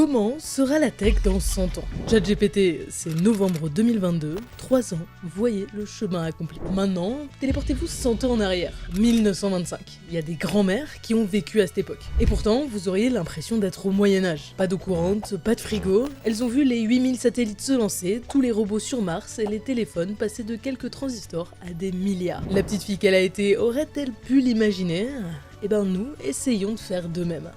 Comment sera la tech dans 100 ans? ChatGPT, c'est novembre 2022, 3 ans, voyez le chemin accompli. Maintenant, téléportez-vous 100 ans en arrière, 1925. Il y a des grands-mères qui ont vécu à cette époque. Et pourtant, vous auriez l'impression d'être au Moyen-Âge. Pas d'eau courante, pas de frigo, elles ont vu les 8000 satellites se lancer, tous les robots sur Mars et les téléphones passer de quelques transistors à des milliards. La petite fille qu'elle a été, aurait-elle pu l'imaginer? Eh ben nous, essayons de faire de même.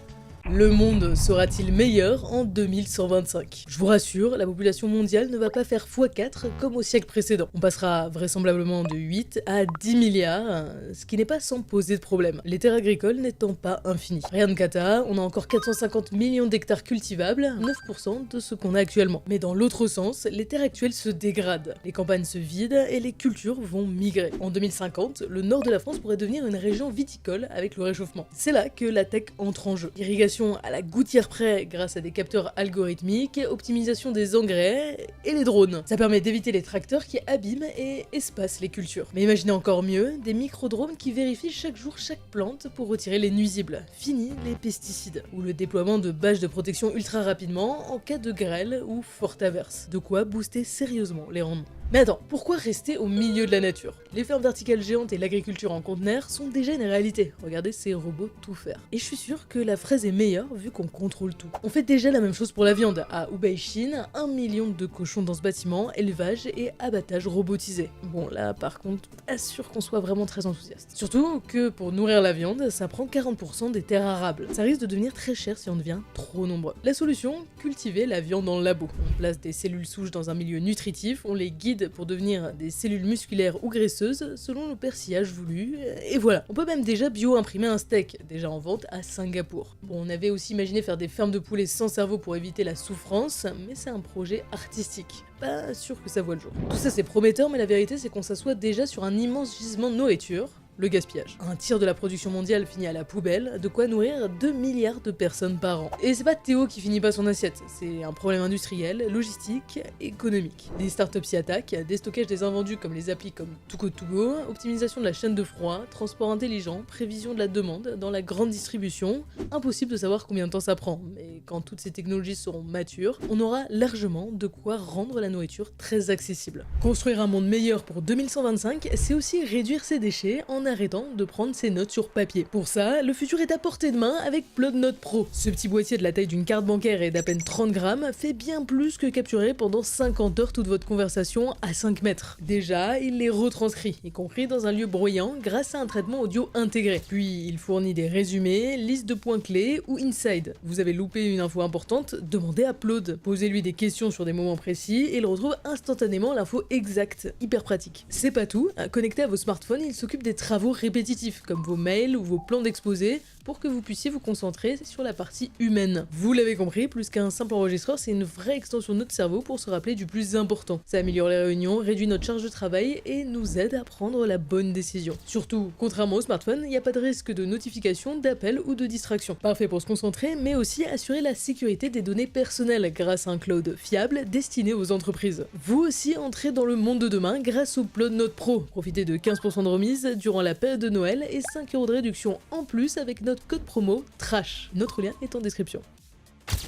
Le monde sera-t-il meilleur en 2125? Je vous rassure, la population mondiale ne va pas faire x4 comme au siècle précédent. On passera vraisemblablement de 8 à 10 milliards, ce qui n'est pas sans poser de problème, les terres agricoles n'étant pas infinies. Rien de cata, on a encore 450 millions d'hectares cultivables, 9% de ce qu'on a actuellement. Mais dans l'autre sens, les terres actuelles se dégradent, les campagnes se vident et les cultures vont migrer. En 2050, le nord de la France pourrait devenir une région viticole avec le réchauffement. C'est là que la tech entre en jeu. Irrigation à la gouttière près grâce à des capteurs algorithmiques, optimisation des engrais et les drones. Ça permet d'éviter les tracteurs qui abîment et espacent les cultures. Mais imaginez encore mieux, des micro-drones qui vérifient chaque jour chaque plante pour retirer les nuisibles. Fini les pesticides. Ou le déploiement de bâches de protection ultra rapidement en cas de grêle ou forte averse. De quoi booster sérieusement les rendements. Mais attends, pourquoi rester au milieu de la nature? Les fermes verticales géantes et l'agriculture en conteneurs sont déjà une réalité. Regardez ces robots tout faire. Et je suis sûr que la fraise est meilleure vu qu'on contrôle tout. On fait déjà la même chose pour la viande. À Hubei, Chine, 1 million de cochons dans ce bâtiment, élevage et abattage robotisé. Bon là par contre, pas sûr qu'on soit vraiment très enthousiaste. Surtout que pour nourrir la viande, ça prend 40% des terres arables. Ça risque de devenir très cher si on devient trop nombreux. La solution? Cultiver la viande en labo. On place des cellules souches dans un milieu nutritif, on les guide pour devenir des cellules musculaires ou graisseuses selon le persillage voulu, et voilà. On peut même déjà bio-imprimer un steak, déjà en vente à Singapour. Bon, on avait aussi imaginé faire des fermes de poulets sans cerveau pour éviter la souffrance, mais c'est un projet artistique. Pas sûr que ça voit le jour. Tout ça c'est prometteur, mais la vérité c'est qu'on s'assoit déjà sur un immense gisement de nourriture. Le gaspillage. Un tiers de la production mondiale finit à la poubelle, de quoi nourrir 2 milliards de personnes par an. Et c'est pas Théo qui finit pas son assiette, c'est un problème industriel, logistique, économique. Des startups s'y attaquent, déstockage des invendus comme les applis comme Tugo, optimisation de la chaîne de froid, transport intelligent, prévision de la demande dans la grande distribution. Impossible de savoir combien de temps ça prend, mais quand toutes ces technologies seront matures, on aura largement de quoi rendre la nourriture très accessible. Construire un monde meilleur pour 2125, c'est aussi réduire ses déchets en arrêtant de prendre ses notes sur papier. Pour ça, le futur est à portée de main avec Plod Note Pro. Ce petit boîtier de la taille d'une carte bancaire et d'à peine 30 grammes fait bien plus que capturer pendant 50 heures toute votre conversation à 5 mètres. Déjà, il les retranscrit, y compris dans un lieu bruyant grâce à un traitement audio intégré. Puis, il fournit des résumés, listes de points clés ou inside. Vous avez loupé une info importante, demandez à Plod. Posez-lui des questions sur des moments précis et il retrouve instantanément l'info exacte. Hyper pratique. C'est pas tout, connecté à vos smartphones, il s'occupe des travaux répétitifs comme vos mails ou vos plans d'exposé pour que vous puissiez vous concentrer sur la partie humaine. Vous l'avez compris, plus qu'un simple enregistreur, c'est une vraie extension de notre cerveau pour se rappeler du plus important. Ça améliore les réunions, réduit notre charge de travail et nous aide à prendre la bonne décision. Surtout, contrairement au smartphone, il n'y a pas de risque de notification, d'appel ou de distraction. Parfait pour se concentrer, mais aussi assurer la sécurité des données personnelles grâce à un cloud fiable destiné aux entreprises. Vous aussi entrez dans le monde de demain grâce au Plod Note Pro. Profitez de 15% de remise durant la période de Noël et 5 € de réduction en plus avec notre code promo TRASH. Notre lien est en description.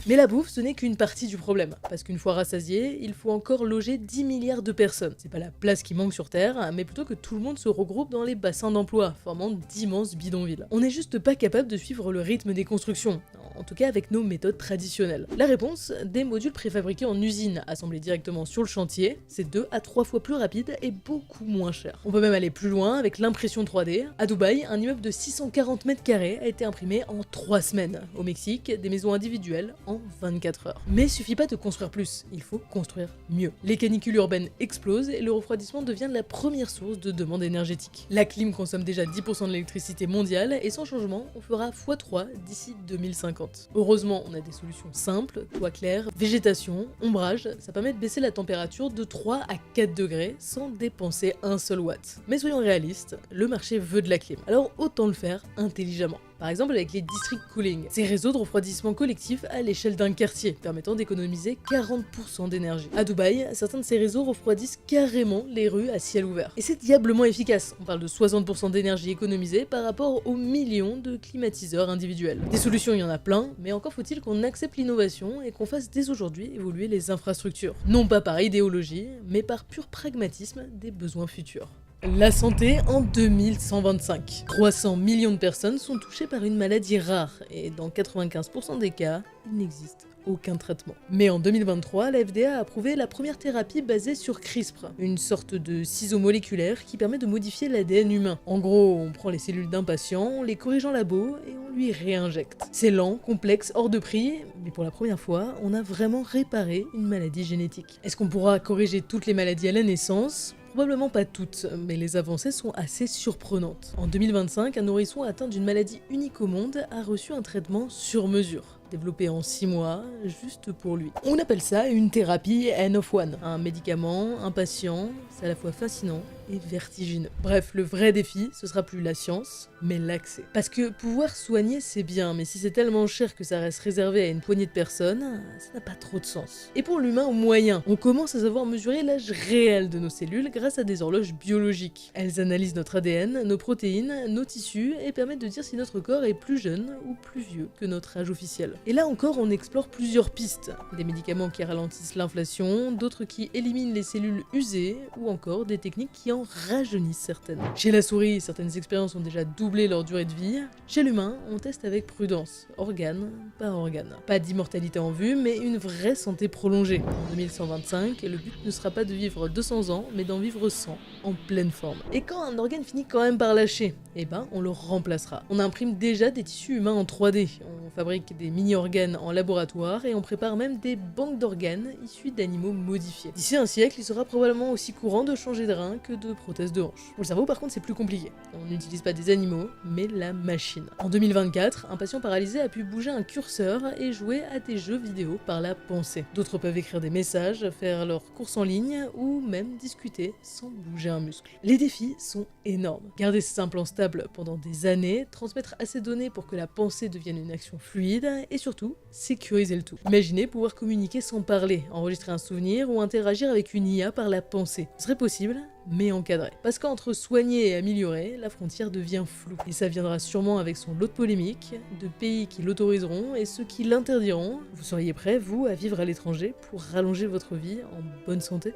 Mais la bouffe, ce n'est qu'une partie du problème, parce qu'une fois rassasié, il faut encore loger 10 milliards de personnes. C'est pas la place qui manque sur Terre, mais plutôt que tout le monde se regroupe dans les bassins d'emploi, formant d'immenses bidonvilles. On n'est juste pas capable de suivre le rythme des constructions, en tout cas avec nos méthodes traditionnelles. La réponse, des modules préfabriqués en usine, assemblés directement sur le chantier, c'est 2 à 3 fois plus rapide et beaucoup moins cher. On peut même aller plus loin avec l'impression 3D. À Dubaï, un immeuble de 640 mètres carrés a été imprimé en 3 semaines. Au Mexique, des maisons individuelles en 24 heures. Mais il suffit pas de construire plus, il faut construire mieux. Les canicules urbaines explosent et le refroidissement devient la première source de demande énergétique. La clim consomme déjà 10% de l'électricité mondiale et sans changement, on fera x3 d'ici 2050. Heureusement, on a des solutions simples, toit clair, végétation, ombrage, ça permet de baisser la température de 3 à 4 degrés sans dépenser un seul watt. Mais soyons réalistes, le marché veut de la clim, alors autant le faire intelligemment. par exemple avec les district cooling, ces réseaux de refroidissement collectif à l'échelle d'un quartier, permettant d'économiser 40% d'énergie. À Dubaï, certains de ces réseaux refroidissent carrément les rues à ciel ouvert. Et c'est diablement efficace, on parle de 60% d'énergie économisée par rapport aux millions de climatiseurs individuels. Des solutions, il y en a plein, mais encore faut-il qu'on accepte l'innovation et qu'on fasse dès aujourd'hui évoluer les infrastructures. Non pas par idéologie, mais par pur pragmatisme des besoins futurs. La santé en 2125. 300 millions de personnes sont touchées par une maladie rare et dans 95% des cas, il n'existe aucun traitement. Mais en 2023, la FDA a approuvé la première thérapie basée sur CRISPR, une sorte de ciseau moléculaire qui permet de modifier l'ADN humain. En gros, on prend les cellules d'un patient, on les corrige en labo et on lui réinjecte. C'est lent, complexe, hors de prix, mais pour la première fois, on a vraiment réparé une maladie génétique. Est-ce qu'on pourra corriger toutes les maladies à la naissance ? Probablement pas toutes, mais les avancées sont assez surprenantes. En 2025, un nourrisson atteint d'une maladie unique au monde a reçu un traitement sur mesure, développé en 6 mois, juste pour lui. On appelle ça une thérapie N of One, un médicament, un patient, c'est à la fois fascinant et vertigineux. Bref, le vrai défi, ce sera plus la science, mais l'accès. Parce que pouvoir soigner, c'est bien, mais si c'est tellement cher que ça reste réservé à une poignée de personnes, ça n'a pas trop de sens. Et pour l'humain moyen, on commence à savoir mesurer l'âge réel de nos cellules grâce à des horloges biologiques. Elles analysent notre ADN, nos protéines, nos tissus et permettent de dire si notre corps est plus jeune ou plus vieux que notre âge officiel. Et là encore, on explore plusieurs pistes. Des médicaments qui ralentissent l'inflation, d'autres qui éliminent les cellules usées, ou encore des techniques qui en rajeunissent certaines. Chez la souris, certaines expériences ont déjà doublé leur durée de vie. Chez l'humain, on teste avec prudence, organe par organe. Pas d'immortalité en vue, mais une vraie santé prolongée. En 2125, le but ne sera pas de vivre 200 ans, mais d'en vivre 100, en pleine forme. Et quand un organe finit quand même par lâcher, eh ben on le remplacera. On imprime déjà des tissus humains en 3D, on fabrique des mini-organes en laboratoire et on prépare même des banques d'organes issus d'animaux modifiés. D'ici un siècle, il sera probablement aussi courant de changer de rein que de prothèses de hanche. Pour le cerveau, par contre, c'est plus compliqué. On n'utilise pas des animaux, mais la machine. En 2024, un patient paralysé a pu bouger un curseur et jouer à des jeux vidéo par la pensée. D'autres peuvent écrire des messages, faire leurs courses en ligne ou même discuter sans bouger un muscle. Les défis sont énormes. Garder ces implants stables pendant des années, transmettre assez de données pour que la pensée devienne une action fluide et surtout, sécuriser le tout. Imaginez pouvoir communiquer sans parler, enregistrer un souvenir ou interagir avec une IA par la pensée. Ce serait possible, mais encadré. Parce qu'entre soigner et améliorer, la frontière devient floue. Et ça viendra sûrement avec son lot de polémiques, de pays qui l'autoriseront et ceux qui l'interdiront. Vous seriez prêt, vous, à vivre à l'étranger pour rallonger votre vie en bonne santé ?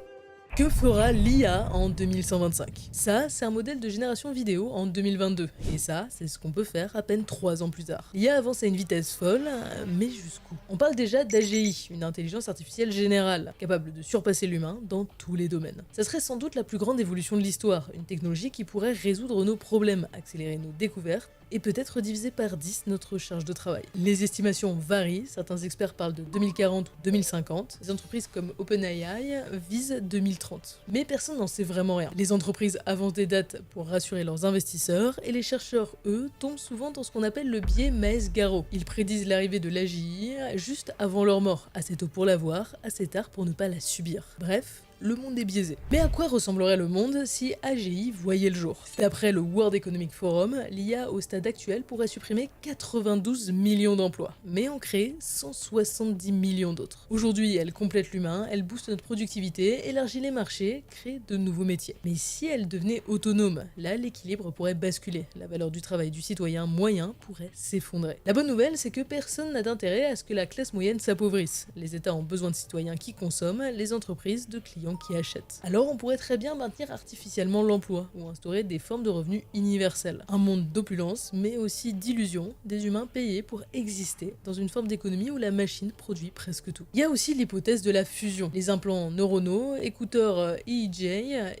Que fera l'IA en 2125 ? Ça, c'est un modèle de génération vidéo en 2022. Et ça, c'est ce qu'on peut faire à peine 3 ans plus tard. L'IA avance à une vitesse folle, mais jusqu'où ? On parle déjà d'AGI, une intelligence artificielle générale, capable de surpasser l'humain dans tous les domaines. Ça serait sans doute la plus grande évolution de l'histoire, une technologie qui pourrait résoudre nos problèmes, accélérer nos découvertes, et peut-être diviser par 10 notre charge de travail. Les estimations varient, certains experts parlent de 2040 ou 2050, les entreprises comme OpenAI visent 2030. Mais personne n'en sait vraiment rien. Les entreprises avancent des dates pour rassurer leurs investisseurs, et les chercheurs, eux, tombent souvent dans ce qu'on appelle le biais Maes-Gareau. Ils prédisent l'arrivée de l'AGI juste avant leur mort, assez tôt pour la voir, assez tard pour ne pas la subir. Bref, le monde est biaisé. Mais à quoi ressemblerait le monde si AGI voyait le jour ? D'après le World Economic Forum, l'IA au stade actuel pourrait supprimer 92 millions d'emplois, mais en créer 170 millions d'autres. Aujourd'hui, elle complète l'humain, elle booste notre productivité, élargit les marchés, crée de nouveaux métiers. Mais si elle devenait autonome, là l'équilibre pourrait basculer, la valeur du travail du citoyen moyen pourrait s'effondrer. La bonne nouvelle, c'est que personne n'a d'intérêt à ce que la classe moyenne s'appauvrisse. Les États ont besoin de citoyens qui consomment, les entreprises de clients qui achètent. Alors on pourrait très bien maintenir artificiellement l'emploi ou instaurer des formes de revenus universelles. Un monde d'opulence mais aussi d'illusion, des humains payés pour exister dans une forme d'économie où la machine produit presque tout. Il y a aussi l'hypothèse de la fusion. Les implants neuronaux, écouteurs EEG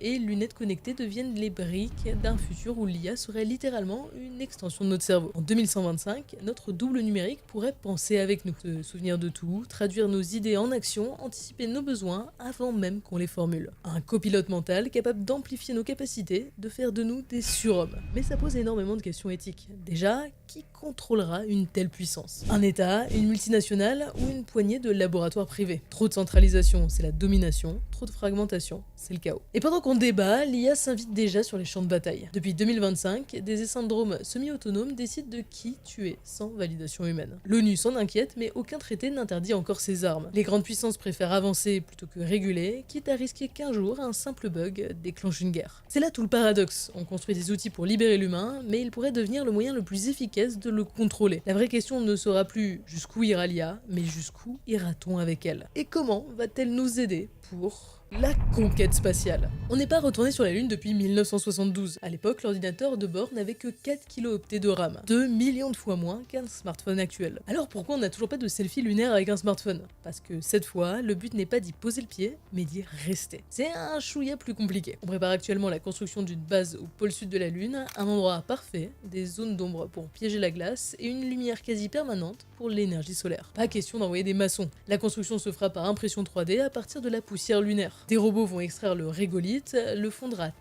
et lunettes connectées deviennent les briques d'un futur où l'IA serait littéralement une extension de notre cerveau. En 2125, notre double numérique pourrait penser avec nous, se souvenir de tout, traduire nos idées en action, anticiper nos besoins avant même qu'on les formule. Un copilote mental capable d'amplifier nos capacités, de faire de nous des surhommes. Mais ça pose énormément de questions éthiques. Déjà, qui contrôlera une telle puissance? Un État, une multinationale ou une poignée de laboratoires privés? Trop de centralisation, c'est la domination. Trop de fragmentation, c'est le chaos. Et pendant qu'on débat, l'IA s'invite déjà sur les champs de bataille. Depuis 2025, des syndromes semi-autonomes décident de qui tuer sans validation humaine. L'ONU s'en inquiète, mais aucun traité n'interdit encore ces armes. Les grandes puissances préfèrent avancer plutôt que réguler, quitte à risquer qu'un jour un simple bug déclenche une guerre. C'est là tout le paradoxe. On construit des outils pour libérer l'humain, mais il pourrait devenir le moyen le plus efficace de le contrôler. La vraie question ne sera plus jusqu'où ira l'IA, mais jusqu'où ira-t-on avec elle? Et comment va-t-elle nous aider pour la conquête spatiale? On n'est pas retourné sur la Lune depuis 1972. À l'époque, l'ordinateur de bord n'avait que 4 kilooctets de RAM, 2 millions de fois moins qu'un smartphone actuel. Alors pourquoi on n'a toujours pas de selfie lunaire avec un smartphone? Parce que cette fois, le but n'est pas d'y poser le pied, mais d'y rester. C'est un chouïa plus compliqué. On prépare actuellement la construction d'une base au pôle sud de la Lune, un endroit parfait, des zones d'ombre pour piéger la glace et une lumière quasi permanente pour l'énergie solaire. Pas question d'envoyer des maçons. La construction se fera par impression 3D à partir de la poussière lunaire. Des robots vont extraire le régolithe, le fondre à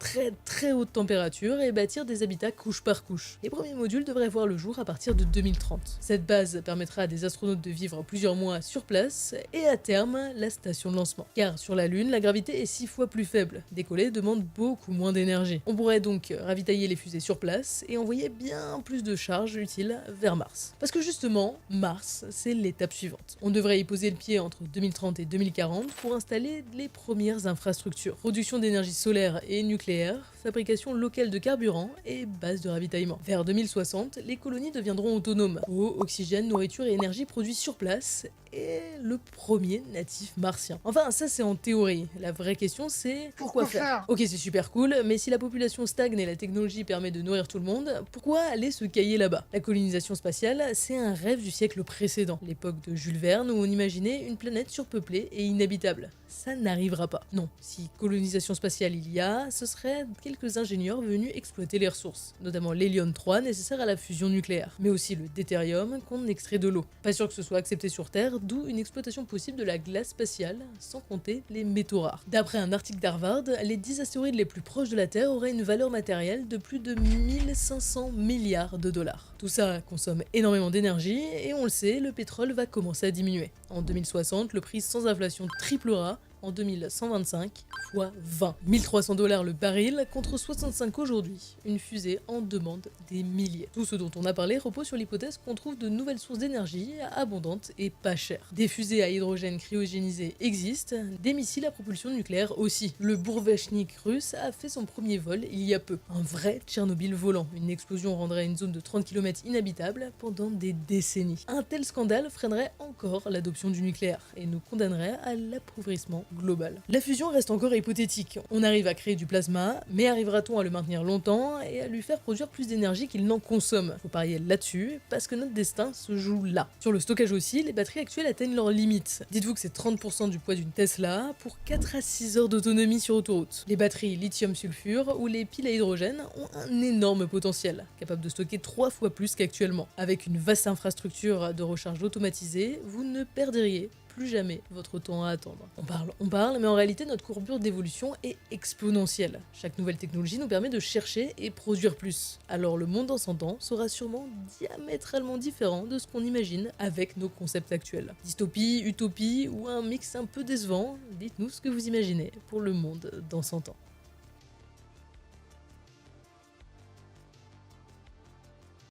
très haute température et bâtir des habitats couche par couche. Les premiers modules devraient voir le jour à partir de 2030. Cette base permettra à des astronautes de vivre plusieurs mois sur place et à terme, la station de lancement. Car sur la Lune, la gravité est 6 fois plus faible. Décoller demande beaucoup moins d'énergie. On pourrait donc ravitailler les fusées sur place et envoyer bien plus de charges utiles vers Mars. Parce que justement, Mars, c'est l'étape suivante. On devrait y poser le pied entre 2030 et 2040 pour installer les premières infrastructures. Production d'énergie solaire et nucléaire, fabrication locale de carburant et base de ravitaillement. Vers 2060, les colonies deviendront autonomes. Eau, oxygène, nourriture et énergie produits sur place et le premier natif martien. Enfin, ça c'est en théorie. La vraie question c'est pourquoi faire? Ok, c'est super cool, mais si la population stagne et la technologie permet de nourrir tout le monde, pourquoi aller se cailler là-bas? La colonisation spatiale, c'est un rêve du siècle précédent, l'époque de Jules Verne où on imaginait une planète surpeuplée et inhabitable. Ça n'arrivera pas. Non, si colonisation spatiale il y a, ce serait quelques ingénieurs venus exploiter les ressources, notamment l'hélium 3 nécessaire à la fusion nucléaire, mais aussi le deutérium qu'on extrait de l'eau. Pas sûr que ce soit accepté sur Terre, d'où une exploitation possible de la glace spatiale, sans compter les métaux rares. D'après un article d'Harvard, les 10 astéroïdes les plus proches de la Terre auraient une valeur matérielle de plus de 1500 milliards de dollars. Tout ça consomme énormément d'énergie et on le sait, le pétrole va commencer à diminuer. En 2060, le prix sans inflation triplera. En 2125, fois 20. 1300 $ le baril contre 65 aujourd'hui. Une fusée en demande des milliers. Tout ce dont on a parlé repose sur l'hypothèse qu'on trouve de nouvelles sources d'énergie abondantes et pas chères. Des fusées à hydrogène cryogénisé existent, des missiles à propulsion nucléaire aussi. Le Bourvechnik russe a fait son premier vol il y a peu. Un vrai Tchernobyl volant. Une explosion rendrait une zone de 30 km inhabitable pendant des décennies. Un tel scandale freinerait encore l'adoption du nucléaire et nous condamnerait à l'appauvrissement global. La fusion reste encore hypothétique. On arrive à créer du plasma, mais arrivera-t-on à le maintenir longtemps et à lui faire produire plus d'énergie qu'il n'en consomme? Faut parier là-dessus, parce que notre destin se joue là. Sur le stockage aussi, les batteries actuelles atteignent leurs limites. Dites-vous que c'est 30% du poids d'une Tesla pour 4 à 6 heures d'autonomie sur autoroute. Les batteries lithium-sulfure ou les piles à hydrogène ont un énorme potentiel, capable de stocker 3 fois plus qu'actuellement. Avec une vaste infrastructure de recharge automatisée, vous ne perdriez plus jamais votre temps à attendre. On parle, mais en réalité notre courbure d'évolution est exponentielle. Chaque nouvelle technologie nous permet de chercher et produire plus. Alors le monde en 100 ans sera sûrement diamétralement différent de ce qu'on imagine avec nos concepts actuels. Dystopie, utopie ou un mix un peu décevant, dites-nous ce que vous imaginez pour le monde dans 100 ans.